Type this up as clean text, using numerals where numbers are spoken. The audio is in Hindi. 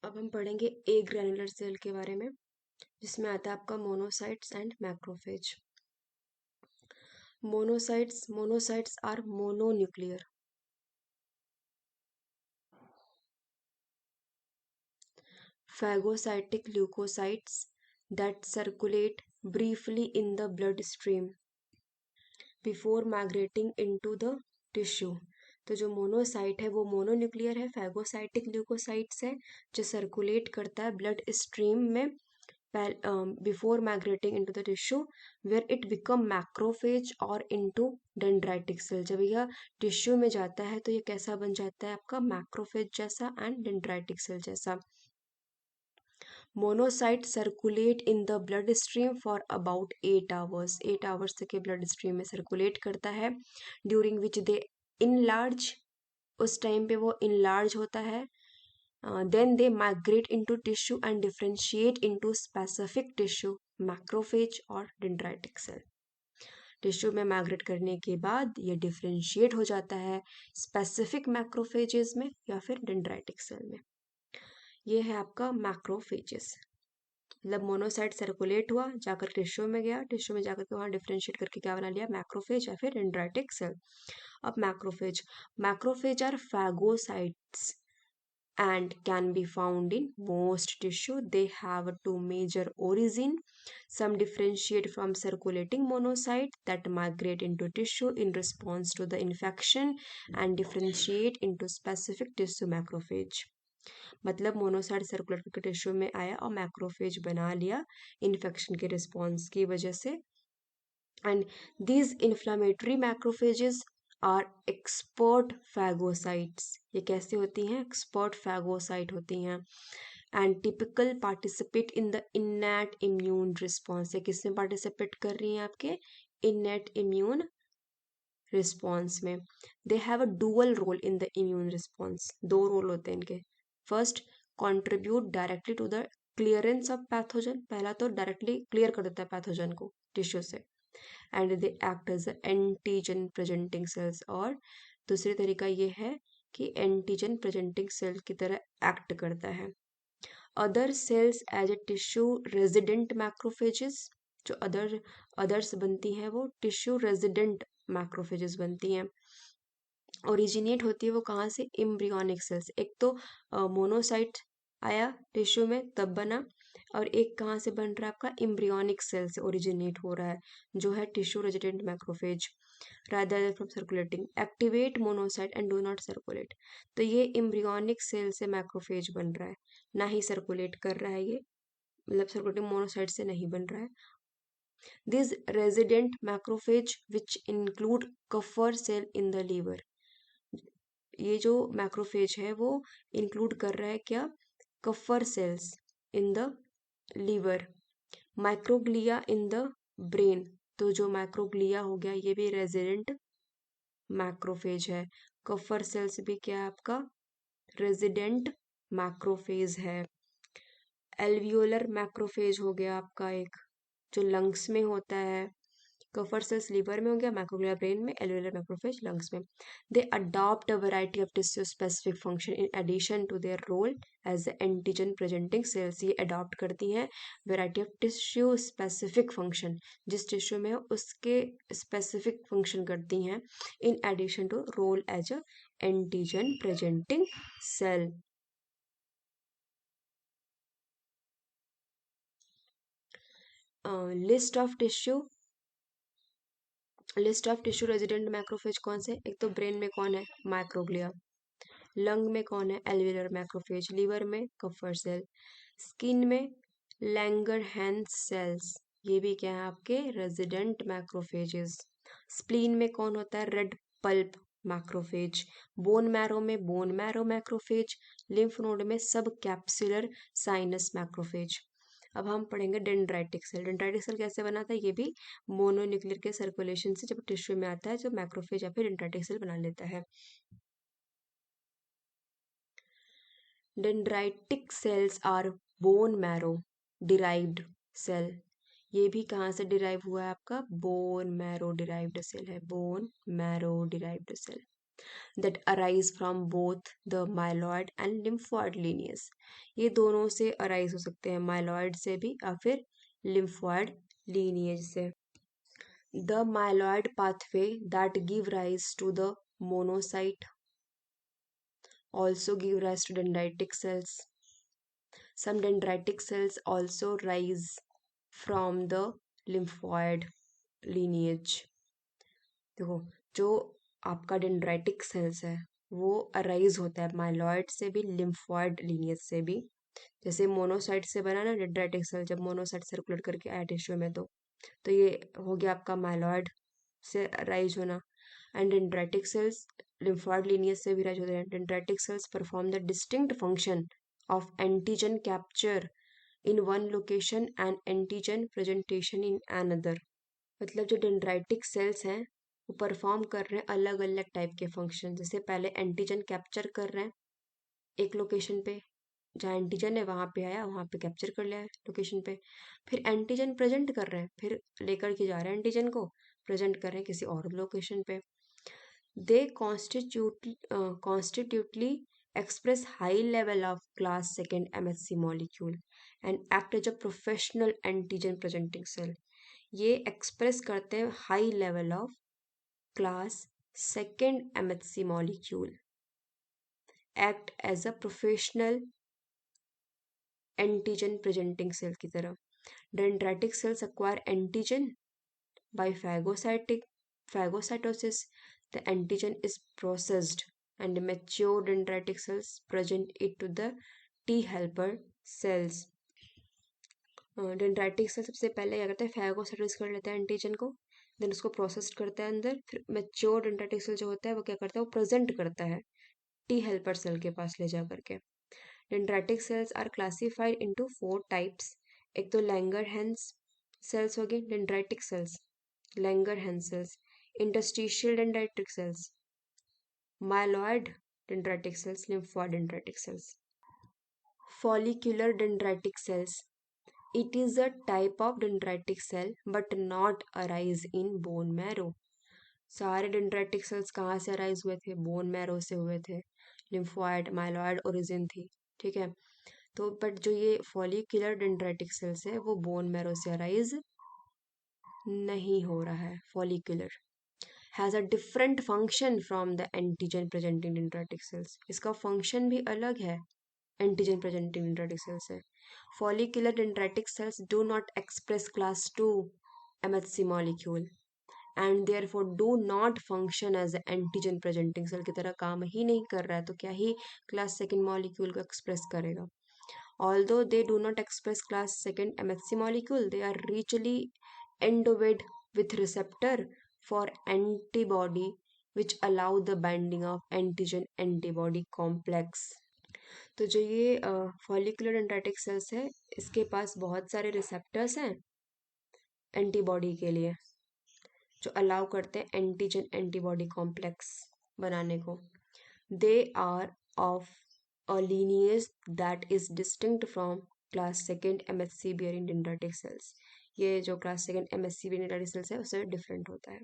अब हम पढ़ेंगे ए ग्रैनुलर सेल के बारे में, जिसमें आता है आपका monocytes and macrophage. Monocytes are mononuclear. Phagocytic leukocytes that circulate briefly in the bloodstream before migrating into the tissue। तो जो मोनोसाइट है वो मोनोन्यूक्लियर है। फैगोसाइटिक ल्यूकोसाइट्स है जो सर्कुलेट करता है ब्लड स्ट्रीम में before migrating into the tissue where it become macrophage और इनटू डेंड्राइटिक सेल। जब यह टिश्यू में जाता है तो ये कैसा बन जाता है आपका मैक्रोफेज जैसा एंड डेंड्राइटिक सेल जैसा। Monocyte circulate in the blood stream for about 8 hours. 8 hours तक ये ब्लड स्ट्रीम में सर्कुलेट करता है, ड्यूरिंग विच दे इनलार्ज। उस टाइम पे वो इनलार्ज होता है। Then they migrate into tissue and differentiate into specific tissue macrophage और डेंड्राइटिक सेल। टिश्यू में माइग्रेट करने के बाद ये डिफरेंशिएट हो जाता है स्पेसिफिक मैक्रोफेजेस में या फिर डेंड्राइटिक सेल में। ये है आपका मैक्रोफेजेस। मतलब मोनोसाइट सर्कुलेट हुआ, जाकर टिश्यू में गया, टिश्यू में जाकर के वहाँ डिफरेंशिएट करके क्या बना लिया, मैक्रोफेज या फिर डेंड्राइटिक सेल। अब macrophage are phagocytes and can be found in most tissue. They have two major origin. Some differentiate from circulating monocyte that migrate into tissue in response to the infection and differentiate into specific tissue macrophage। मतलब मोनोसाइट सर्कुलेट करके टिश्यू में आया और मैक्रोफेज बना लिया इन्फेक्शन के रिस्पॉन्स की वजह से। And these inflammatory macrophages are expert phagocytes. ये कैसे होती हैं, एक्सपर्ट फैगोसाइट होती हैं। And typical participate in the innate immune response. ये किसमें पार्टिसिपेट कर रही हैं, आपके इननेट इम्यून रिस्पॉन्स में। They have a dual role in the immune response. दो रोल होते हैं इनके। First, contribute directly to the clearance of pathogen. पहला तो डायरेक्टली क्लियर कर देता है पैथोजन को टिश्यू से, and they act as antigen presenting cells. और दूसरी तरीका ये है कि एंटीजन प्रेजेंटिंग सेल की तरह एक्ट करता है। Other cells as a tissue resident macrophages. जो अदर्स बनती हैं वो टिश्यू रेजिडेंट मैक्रोफेजेस बनती हैं। ओरिजिनेट होती है वो कहाँ से, एम्ब्रियोनिक सेल्स। एक तो मोनोसाइट आया टिश्यू में तब बना, और एक कहाँ से बन रहा है आपका, एम्ब्रियोनिक सेल से ओरिजिनेट हो रहा है जो है tissue resident macrophage rather than from circulating. Activate monocyte and do not circulate. तो ये एम्ब्रियोनिक सेल से मैक्रोफेज बन रहा है, ना ही सर्कुलेट कर रहा है ये, मतलब सर्कुलेटिंग मोनोसाइट से नहीं बन रहा है। This resident macrophage which include Kupffer cell in the liver. ये जो मैक्रोफेज है वो इंक्लूड कर रहा है क्या, Kupffer cells in the liver. Microglia in the brain. तो जो माइक्रोग्लिया हो गया ये भी रेजिडेंट मैक्रोफेज है। कफर सेल्स भी क्या है आपका, रेजिडेंट मैक्रोफेज है। एल्वियोलर मैक्रोफेज हो गया आपका एक, जो लंग्स में होता है। कफर सेल्स लीवर में हो गया, मैक्रोग्लिया ब्रेन में, एल्वियोलर मैक्रोफेज लंग्स में। They adopt a variety of tissue specific function in addition to their role as antigen presenting cells. ये अडॉप्ट करती हैं variety of tissue specific function, जिस टिश्यू में हो उसके स्पेसिफिक फंक्शन करती हैं in addition to role as a antigen presenting cell. List of tissue resident macrophage कौन से, एक तो ब्रेन में कौन है, माइक्रोग्लिया। लंग में कौन है, एल्वियोलर मैक्रोफेज। लीवर में कफर सेल। स्किन में लैंगरहैंस सेल्स, ये भी क्या है आपके रेजिडेंट मैक्रोफेजेस। स्प्लीन में कौन होता है, red pulp macrophage. Bone marrow में bone marrow macrophage. Lymph node में सब कैप्सुलर साइनस मैक्रोफेज। अब हम पढ़ेंगे डेंड्राइटिक सेल। डेंड्राइटिक सेल कैसे बनाता है, ये भी मोनोन्यूक्लियर के सर्कुलेशन से जब टिश्यू में आता है जो मैक्रोफेज या फिर डेंड्राइटिक सेल बना लेता है। Dendritic cells are bone marrow derived cell. ये भी कहाँ से डिराइव हुआ है आपका, बोन मैरो डिराइव्ड सेल है, bone marrow derived cell. that arise from both the myeloid and lymphoid lineage. ये दोनों से arise हो सकते हैं, myeloid से भी या फिर lymphoid lineage से. The myeloid pathway that give rise to the monocyte also give rise to dendritic cells. Some dendritic cells also rise from the lymphoid lineage. देखो, जो आपका डेंड्राइटिक सेल्स है वो अराइज होता है माइलॉइड से भी, लिम्फॉइड लीनियज से भी. जैसे मोनोसाइट से बना ना डेंड्राइटिक सेल, जब मोनोसाइट सर्कुलेट करके आया टिश्यू में, तो ये हो गया आपका माइलॉइड से राइज होना. And dendritic sales lymphoid lineage से भी राइज होते हैं. Dendritic cells perform the distinct function of antigen capture in one location and antigen presentation in another. मतलब जो डेंड्राइटिक सेल्स हैं वो परफॉर्म कर रहे हैं अलग अलग टाइप के फंक्शन. जैसे पहले एंटीजन कैप्चर कर रहे हैं एक लोकेशन पे, जहाँ एंटीजन है वहाँ पे आया, वहाँ पे कैप्चर कर लिया लोकेशन पे. फिर एंटीजन प्रेजेंट कर रहे हैं, फिर लेकर के जा रहे हैं एंटीजन को, प्रेजेंट कर रहे हैं किसी और लोकेशन पे. दे कॉन्स्टिट्यूटली express high level of class 2 MHC molecule and act as a professional antigen presenting cell. ये एक्सप्रेस करते हैं high level of class 2 MHC molecule, act as a professional antigen presenting cell की तरह. Dendritic cells acquire antigen by phagocytosis. The antigen is processed and mature dendritic cells present it to the T helper cells. Dendritic cell सबसे पहले क्या करता है, फैगोसाइटोसिस कर लेता है एंटीजन को, देन उसको प्रोसेस करता है अंदर. फिर मेच्योर डेंड्राइटिक सेल जो होता है वो क्या करता है, वो प्रेजेंट करता है टी हेल्पर सेल के पास ले जा करके. Dendritic cells are classified into 4 types. एक तो लैंगरहैंस सेल्स हो गए dendritic cells, Langerhans cells. Interstitial dendritic cells, myeloid dendritic cells, lymphoid dendritic cells. Follicular dendritic cells, it is a type of dendritic cell but not arise in bone marrow. सारे डेंड्राइटिक सेल्स कहाँ से अराइज हुए थे, बोन मैरो से हुए थे. लिम्फोइड माइलॉइड ओरिजिन थी, ठीक है. तो बट जो ये फॉलिक्यूलर डेंड्राइटिक सेल्स है वो बोन मैरो से अराइज नहीं हो रहा है. Follicular has a different function from the antigen presenting dendritic sales. इसका फंक्शन भी अलग है एंटीजन प्रेजेंटिंग डेंड्राइटिक सेल्स है. Follicular dendritic cells do not express class 2 MHC molecule and therefore do not function as antigen presenting cell की तरह काम ही नहीं कर रहा है, तो क्या ही class 2 molecule को express करेगा. Although they do not express class 2 MHC molecule, they are richly endowed with receptor for antibody which allow the binding of antigen antibody complex. तो जो ये फॉलिकुलर डेंड्राइटिक सेल्स है इसके पास बहुत सारे रिसेप्टर्स हैं एंटीबॉडी के लिए, जो अलाउ करते हैं एंटीजन एंटीबॉडी कॉम्प्लेक्स बनाने को. They are of a lineage that is distinct from class 2 MHC bearing dendritic cells. ये जो class 2 MHC bearing dendritic cells है उससे डिफरेंट होता है.